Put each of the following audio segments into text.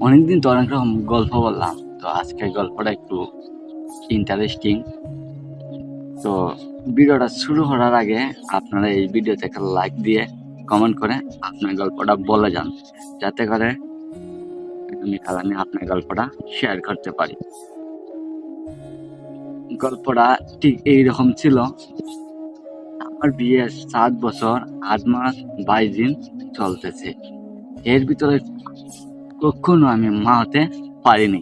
অনেকদিন তো অনেক রকম গল্প বললাম, তো আজকের গল্পটা একটু ইন্টারেস্টিং। তো ভিডিওটা শুরু করার আগে আপনারা এই ভিডিওতে একটা লাইক দিয়ে কমেন্ট করে আপনার গল্পটা বলে যান, যাতে করে আমি আপনার গল্পটা শেয়ার করতে পারি। গল্পটা ঠিক এইরকম ছিল। আমার বিয়ে 7 বছর 8 মাস 22 দিন চলতেছে। এর ভিতরে কখনো আমি মা হতে পারিনি।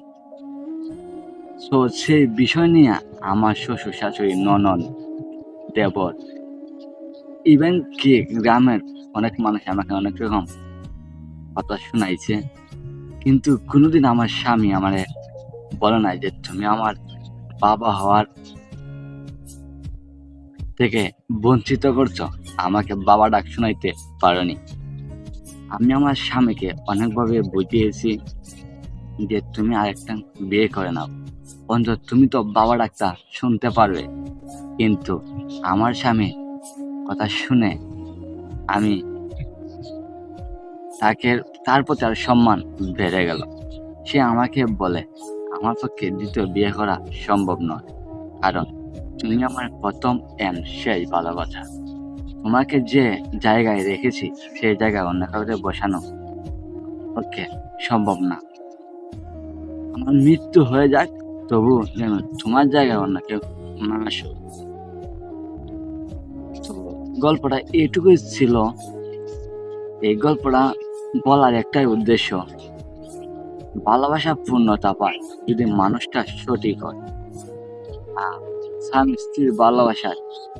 তো সেই বিষয় নিয়ে আমার শ্বশুর শাশুড়ি ননদ দেবর ইভেন কি গ্রামের অনেক মানুষ আমাকে অনেক রকম কথা শুনাইছে, কিন্তু কোনোদিন আমার স্বামী আমারে বলে নাই যে তুমি আমার বাবা হওয়ার থেকে বঞ্চিত করছো, আমাকে বাবা ডাক শুনাইতে পারোনি। আমি আমার স্বামীকে অনেকভাবে বুঝিয়েছি যে তুমি আরেকটা বিয়ে করে নাও, অন্তত তুমি তো বাবা ডাকটা শুনতে পারবে। কিন্তু আমার স্বামী কথা শুনে আমি তাকে তার প্রতি আর সম্মান বেড়ে গেল। সে আমাকে বলে আমার পক্ষে দ্বিতীয় বিয়ে করা সম্ভব নয়, কারণ তুমি আমার প্রথম এন্ড শেষ ভালোবাসা। তোমাকে যে জায়গায় রেখেছি সেই জায়গায় অন্য কাউকে বসানো পক্ষে সম্ভব না। আমার মৃত্যু হয়ে যাক, তবু যেন তোমার জায়গায় অন্য কেউ না আসো। তো গল্পটা এইটুকুই ছিল। এই গল্পটা বলার একটাই উদ্দেশ্য, ভালোবাসা পূর্ণতা পায় যদি মানুষটা সঠিক হয়। স্বামী স্ত্রীর ভালোবাসা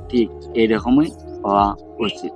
ঠিক এরকমই হওয়া উচিত।